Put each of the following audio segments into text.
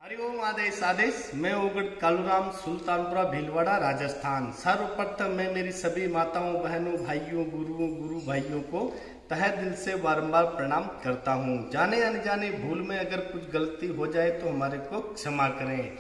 हरिओम आदेश आदेश। मैं उगड़ कालूराम, सुल्तानपुरा भीलवाड़ा, राजस्थान। सर्वप्रथम मैं मेरी सभी माताओं, बहनों, भाइयों, गुरुओं, गुरु भाइयों को तहे दिल से बारंबार प्रणाम करता हूँ। जाने अनजाने भूल में अगर कुछ गलती हो जाए तो हमारे को क्षमा करें।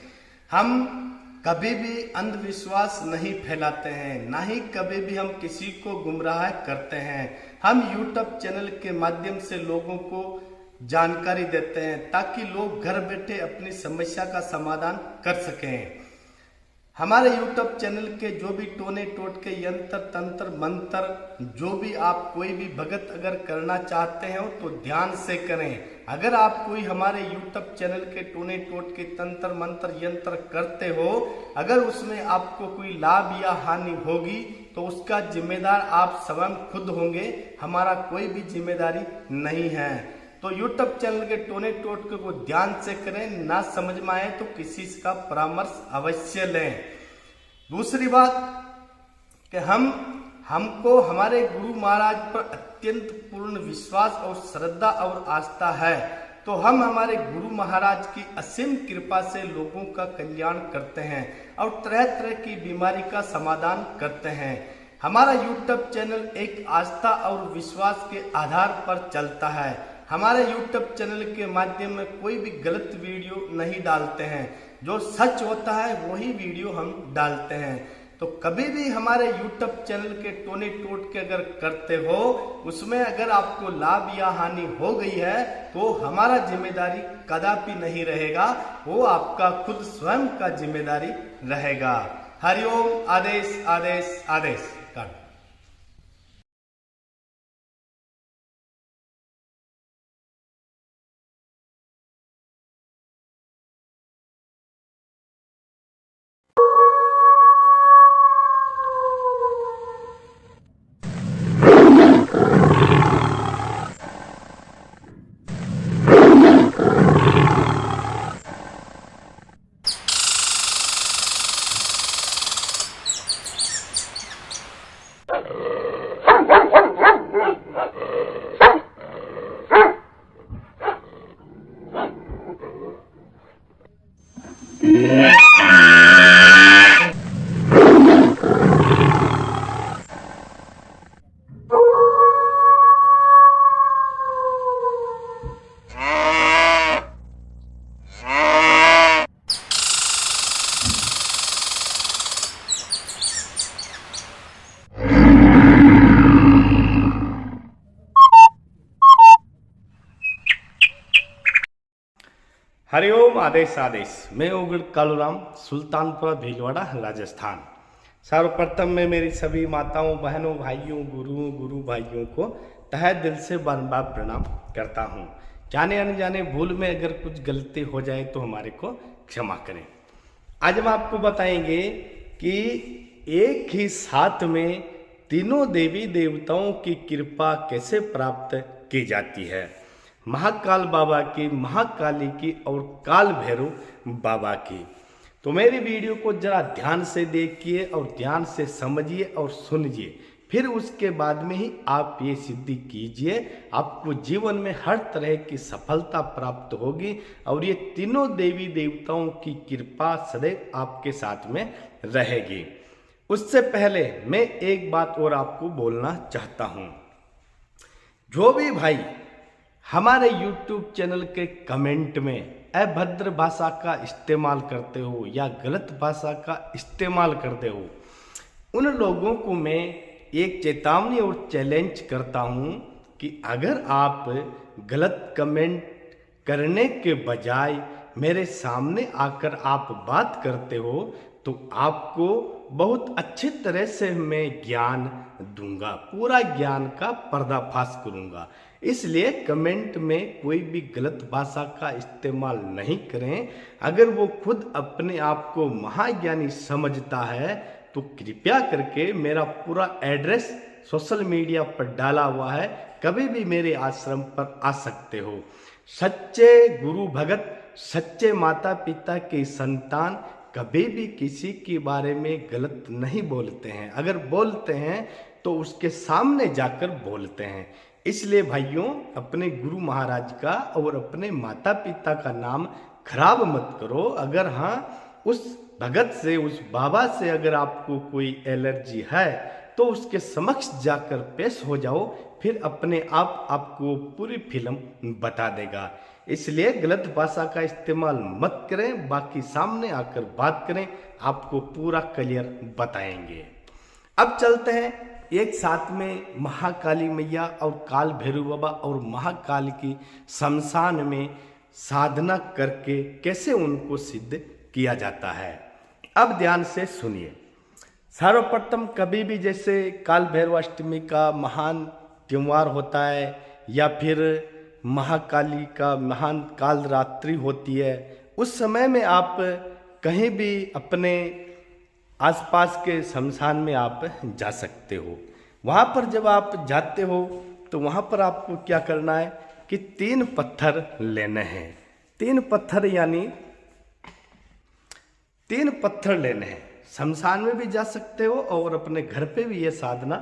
हम कभी भी अंधविश्वास नहीं फैलाते हैं, ना ही कभी भी हम किसी को गुमराह करते हैं। हम यूट्यूब चैनल के माध्यम से लोगों को जानकारी देते हैं ताकि लोग घर बैठे अपनी समस्या का समाधान कर सकें। हमारे यूट्यूब चैनल के जो भी टोने टोटके, यंत्र तंत्र मंत्र, जो भी आप कोई भी भगत अगर करना चाहते हो तो ध्यान से करें। अगर आप कोई हमारे यूट्यूब चैनल के टोने टोटके, तंत्र मंत्र, यंत्र करते हो, अगर उसमें आपको कोई लाभ या हानि होगी तो उसका जिम्मेदार आप स्वयं खुद होंगे, हमारा कोई भी जिम्मेदारी नहीं है। तो यूट्यूब चैनल के टोने टोटके को ध्यान से करें, ना समझ में आए तो किसी का परामर्श अवश्य लें। दूसरी बात कि हमको हमारे गुरु महाराज पर अत्यंत पूर्ण विश्वास और श्रद्धा और आस्था है, तो हम हमारे गुरु महाराज की असीम कृपा से लोगों का कल्याण करते हैं और तरह तरह की बीमारी का समाधान करते हैं। हमारा यूट्यूब चैनल एक आस्था और विश्वास के आधार पर चलता है। हमारे YouTube चैनल के माध्यम में कोई भी गलत वीडियो नहीं डालते हैं, जो सच होता है वही वीडियो हम डालते हैं। तो कभी भी हमारे YouTube चैनल के टोने टोटके अगर करते हो, उसमें अगर आपको लाभ या हानि हो गई है तो हमारा जिम्मेदारी कदापि नहीं रहेगा, वो आपका खुद स्वयं का जिम्मेदारी रहेगा। हरिओम आदेश आदेश आदेश। हरिओम आदेश आदेश। मैं उगड़ कालूराम, सुल्तानपुरा भीलवाड़ा, राजस्थान। सर्वप्रथम मैं मेरी सभी माताओं, बहनों, भाइयों, गुरुओं, गुरु भाइयों को तहे दिल से बारंबार प्रणाम करता हूँ। जाने अनजाने भूल में अगर कुछ गलती हो जाए तो हमारे को क्षमा करें। आज हम आपको बताएंगे कि एक ही साथ में तीनों देवी देवताओं की कृपा कैसे प्राप्त की जाती है। महाकाल बाबा की, महाकाली की और काल भैरव बाबा की। तो मेरी वीडियो को जरा ध्यान से देखिए और ध्यान से समझिए और सुनिए, फिर उसके बाद में ही आप ये सिद्धि कीजिए। आपको जीवन में हर तरह की सफलता प्राप्त होगी और ये तीनों देवी देवताओं की कृपा सदैव आपके साथ में रहेगी। उससे पहले मैं एक बात और आपको बोलना चाहता हूँ। जो भी भाई हमारे YouTube चैनल के कमेंट में अभद्र भाषा का इस्तेमाल करते हो या गलत भाषा का इस्तेमाल करते हो, उन लोगों को मैं एक चेतावनी और चैलेंज करता हूं कि अगर आप गलत कमेंट करने के बजाय मेरे सामने आकर आप बात करते हो तो आपको बहुत अच्छी तरह से मैं ज्ञान दूंगा, पूरा ज्ञान का पर्दाफाश करूंगा। इसलिए कमेंट में कोई भी गलत भाषा का इस्तेमाल नहीं करें। अगर वो खुद अपने आप को महाज्ञानी समझता है तो कृपया करके मेरा पूरा एड्रेस सोशल मीडिया पर डाला हुआ है, कभी भी मेरे आश्रम पर आ सकते हो। सच्चे गुरु भगत, सच्चे माता पिता के संतान कभी भी किसी के बारे में गलत नहीं बोलते हैं। अगर बोलते हैं तो उसके सामने जाकर बोलते हैं। इसलिए भाइयों, अपने गुरु महाराज का और अपने माता पिता का नाम खराब मत करो। अगर हाँ उस भगत से, उस बाबा से अगर आपको कोई एलर्जी है तो उसके समक्ष जाकर पेश हो जाओ, फिर अपने आप आपको पूरी फिल्म बता देगा। इसलिए गलत भाषा का इस्तेमाल मत करें, बाकी सामने आकर बात करें, आपको पूरा क्लियर बताएंगे। अब चलते हैं एक साथ में महाकाली मैया और काल भैरव बाबा और महाकाल की शमशान में साधना करके कैसे उनको सिद्ध किया जाता है। अब ध्यान से सुनिए। सर्वप्रथम कभी भी जैसे काल भैरव अष्टमी का महान त्यौहार होता है या फिर महाकाली का महान काल रात्रि होती है, उस समय में आप कहीं भी अपने आसपास के शमशान में आप जा सकते हो। वहाँ पर जब आप जाते हो तो वहाँ पर आपको क्या करना है कि 3 पत्थर लेने हैं। 3 पत्थर यानी 3 पत्थर लेने हैं। शमशान में भी जा सकते हो और अपने घर पे भी ये साधना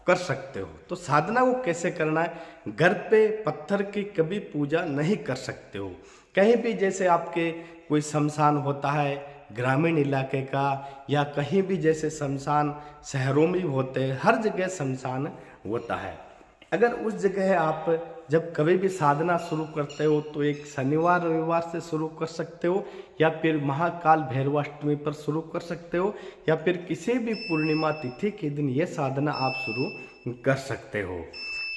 कर सकते हो। तो साधना को कैसे करना है, घर पे पत्थर की कभी पूजा नहीं कर सकते हो। कहीं भी जैसे आपके कोई शमशान होता है ग्रामीण इलाके का, या कहीं भी जैसे शमशान शहरों में होते हैं, हर जगह शमशान होता है। अगर उस जगह आप जब कभी भी साधना शुरू करते हो तो एक शनिवार रविवार से शुरू कर सकते हो, या फिर महाकाल भैरवाष्टमी पर शुरू कर सकते हो, या फिर किसी भी पूर्णिमा तिथि के दिन ये साधना आप शुरू कर सकते हो।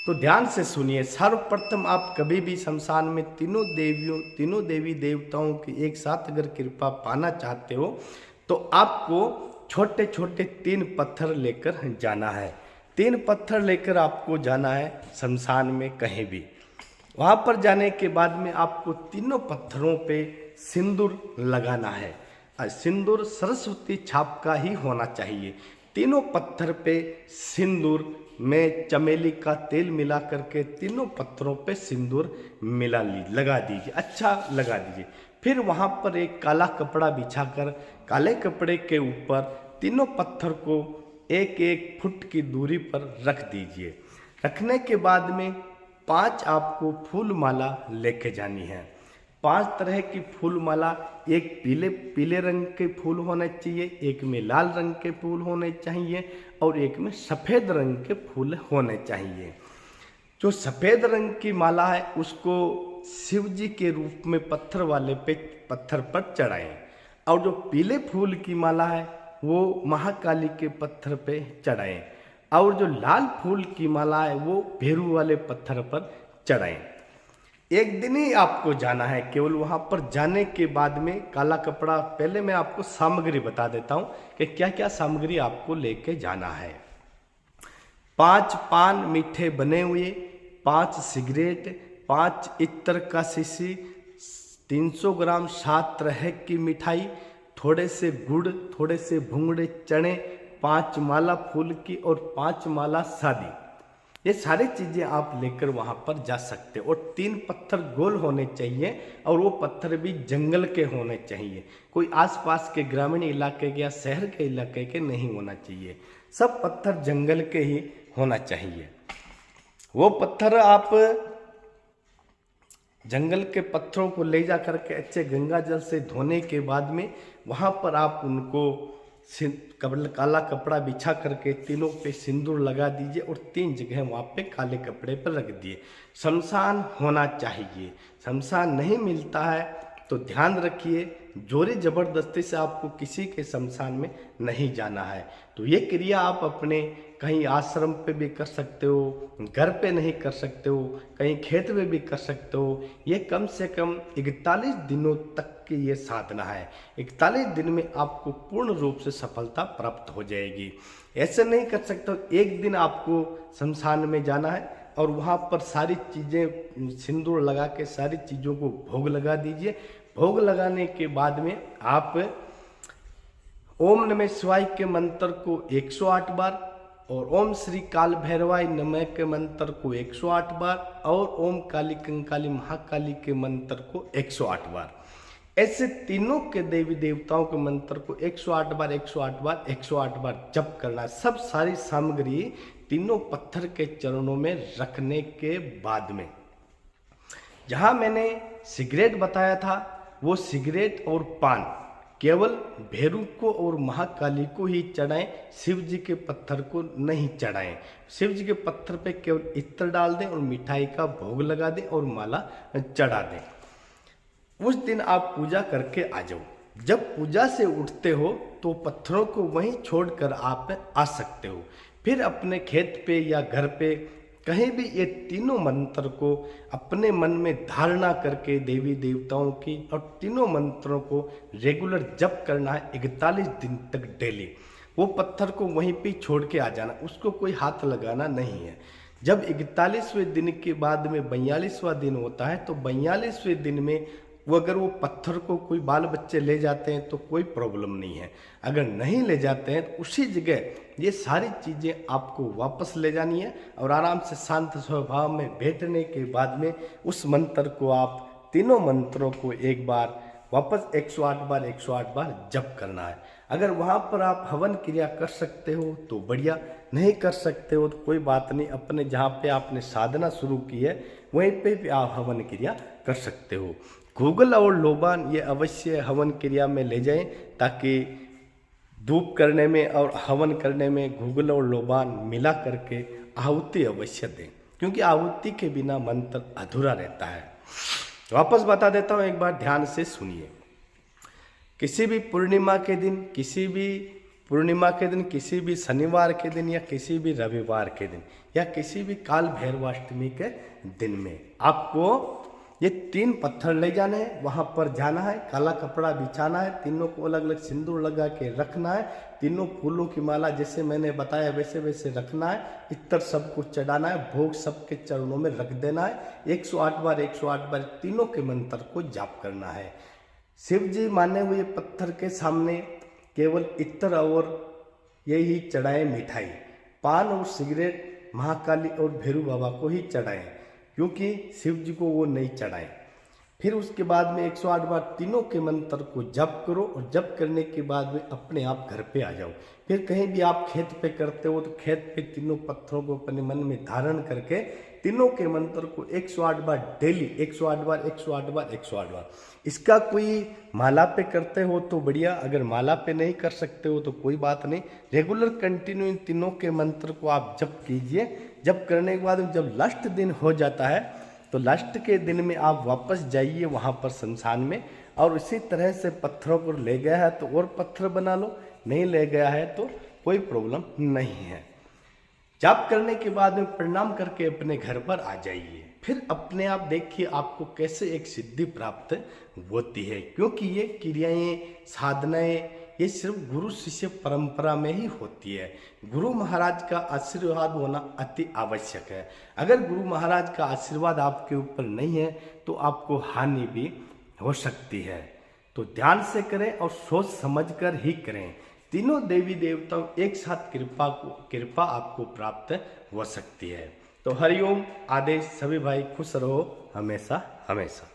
तो ध्यान से सुनिए। सर्वप्रथम आप कभी भी शमशान में तीनों देवी देवताओं की एक साथ अगर कृपा पाना चाहते हो तो आपको छोटे छोटे 3 पत्थर लेकर जाना है। 3 पत्थर लेकर आपको जाना है शमशान में कहीं भी। वहाँ पर जाने के बाद में आपको तीनों पत्थरों पे सिंदूर लगाना है। सिंदूर सरस्वती छाप का ही होना चाहिए। तीनों पत्थर पे सिंदूर में चमेली का तेल मिला करके तीनों पत्थरों पे सिंदूर लगा दीजिए, अच्छा लगा दीजिए। फिर वहाँ पर एक काला कपड़ा बिछाकर काले कपड़े के ऊपर तीनों पत्थर को 1-1 फुट की दूरी पर रख दीजिए। रखने के बाद में 5 आपको फूल माला लेके जानी है। 5 तरह की फूल माला, एक पीले रंग के फूल होने चाहिए, एक में लाल रंग के फूल होने चाहिए और एक में सफ़ेद रंग के फूल होने चाहिए। जो सफ़ेद रंग की माला है उसको शिव जी के रूप में पत्थर पर चढ़ाएं, और जो पीले फूल की माला है वो महाकाली के पत्थर पे चढ़ाएं, और जो लाल फूल की माला है वो भैरू वाले पत्थर पर चढ़ाएं। एक दिन ही आपको जाना है केवल। वहाँ पर जाने के बाद में काला कपड़ा, पहले मैं आपको सामग्री बता देता हूँ कि क्या क्या सामग्री आपको लेके जाना है। 5 पान मीठे बने हुए, 5 सिगरेट, 5 इत्र का शीशी, 300 ग्राम 7 तरह की मिठाई, थोड़े से गुड़, थोड़े से भुंगड़े चने, 5 माला फूल की और 5 माला शादी। ये सारी चीज़ें आप लेकर वहाँ पर जा सकते हो। और 3 पत्थर गोल होने चाहिए, और वो पत्थर भी जंगल के होने चाहिए। कोई आसपास के ग्रामीण इलाके के या शहर के इलाके के नहीं होना चाहिए। सब पत्थर जंगल के ही होना चाहिए। वो पत्थर आप जंगल के पत्थरों को ले जा करके अच्छे गंगा जल से धोने के बाद में वहाँ पर आप उनको काला कपड़ा बिछा करके तीनों पे सिंदूर लगा दीजिए और 3 जगह वहाँ पे काले कपड़े पर रख दिए। शमशान होना चाहिए। शमशान नहीं मिलता है तो ध्यान रखिए, जोरी जबरदस्ती से आपको किसी के शमशान में नहीं जाना है। तो ये क्रिया आप अपने कहीं आश्रम पे भी कर सकते हो, घर पे नहीं कर सकते हो, कहीं खेत में भी कर सकते हो। ये कम से कम 41 दिनों तक की ये साधना है। 41 दिन में आपको पूर्ण रूप से सफलता प्राप्त हो जाएगी। ऐसे नहीं कर सकते हो, एक दिन आपको शमशान में जाना है और वहाँ पर सारी चीज़ें सिंदूर लगा के सारी चीज़ों को भोग लगा दीजिए। भोग लगाने के बाद में आप ओम नमः शिवाय के मंत्र को 108 बार और ओम श्री काल भैरवाय नमः के मंत्र को 108 बार और ओम काली कंकाली महाकाली के मंत्र को 108 बार, ऐसे तीनों के देवी देवताओं के मंत्र को 108 बार 108 बार 108 बार जप करना। सब सारी सामग्री तीनों पत्थर के चरणों में रखने के बाद में, जहाँ मैंने सिगरेट बताया था वो सिगरेट और पान केवल भैरव को और महाकाली को ही चढ़ाएं, शिव जी के पत्थर को नहीं चढ़ाएं। शिव जी के पत्थर पे केवल इत्र डाल दें और मिठाई का भोग लगा दें और माला चढ़ा दें। उस दिन आप पूजा करके आ जाओ। जब पूजा से उठते हो तो पत्थरों को वहीं छोड़कर आप आ सकते हो। फिर अपने खेत पे या घर पे कहीं भी ये तीनों मंत्र को अपने मन में धारणा करके देवी देवताओं की, और तीनों मंत्रों को रेगुलर जप करना है 41 दिन तक डेली। वो पत्थर को वहीं पे छोड़ के आ जाना, उसको कोई हाथ लगाना नहीं है। जब 41वें दिन के बाद में 42वां दिन होता है तो 42वें दिन में वो अगर वो पत्थर को कोई बाल बच्चे ले जाते हैं तो कोई प्रॉब्लम नहीं है। अगर नहीं ले जाते हैं तो उसी जगह ये सारी चीज़ें आपको वापस ले जानी है और आराम से शांत स्वभाव में बैठने के बाद में उस मंत्र को आप तीनों मंत्रों को एक बार वापस 108 बार जप करना है। अगर वहाँ पर आप हवन क्रिया कर सकते हो तो बढ़िया, नहीं कर सकते हो तो कोई बात नहीं। अपने जहाँ पे आपने साधना शुरू की है वहीं पे भी आप हवन क्रिया कर सकते हो। गूगल और लोबान ये अवश्य हवन क्रिया में ले जाएं, ताकि धूप करने में और हवन करने में गूगल और लोबान मिला करके आहुति अवश्य दें, क्योंकि आहुति के बिना मंत्र अधूरा रहता है। वापस बता देता हूँ, एक बार ध्यान से सुनिए। किसी भी पूर्णिमा के दिन, किसी भी शनिवार के दिन या किसी भी रविवार के दिन या किसी भी काल भैरवाष्टमी के दिन में आपको ये 3 पत्थर ले जाने हैं। वहाँ पर जाना है, काला कपड़ा बिछाना है, तीनों को अलग अलग सिंदूर लगा के रखना है, तीनों फूलों की माला जैसे मैंने बताया वैसे वैसे रखना है, इत्र सब कुछ चढ़ाना है, भोग सबके चरणों में रख देना है। 108 बार तीनों के मंत्र को जाप करना है। शिव जी माने हुए पत्थर के सामने केवल इत्र और यही चढ़ाएं मिठाई, पान और सिगरेट महाकाली और भैरव बाबा को ही चढ़ाएं, क्योंकि शिव जी को वो नहीं चढ़ाएं। फिर उसके बाद में 108 बार तीनों के मंत्र को जप करो और जप करने के बाद में अपने आप घर पे आ जाओ। फिर कहीं भी आप खेत पे करते हो तो खेत पे तीनों पत्थरों को अपने मन में धारण करके तीनों के मंत्र को 108 बार डेली, 108 बार। इसका कोई माला पे करते हो तो बढ़िया, अगर माला पे नहीं कर सकते हो तो कोई बात नहीं। रेगुलर कंटिन्यू इन तीनों के मंत्र को आप जप कीजिए। जप करने के बाद जब लास्ट दिन हो जाता है तो लास्ट के दिन में आप वापस जाइए वहाँ पर शमशान में, और इसी तरह से पत्थरों को ले गया है तो और पत्थर बना लो, नहीं ले गया है तो कोई प्रॉब्लम नहीं है। जाप करने के बाद में प्रणाम करके अपने घर पर आ जाइए। फिर अपने आप देखिए आपको कैसे एक सिद्धि प्राप्त होती है, क्योंकि ये क्रियाएं, साधनाएं ये सिर्फ गुरु शिष्य परंपरा में ही होती है। गुरु महाराज का आशीर्वाद होना अति आवश्यक है। अगर गुरु महाराज का आशीर्वाद आपके ऊपर नहीं है तो आपको हानि भी हो सकती है। तो ध्यान से करें और सोच समझकर ही करें। तीनों देवी देवताओं एक साथ कृपा आपको प्राप्त हो सकती है। तो हरिओम आदेश। सभी भाई खुश रहो हमेशा हमेशा।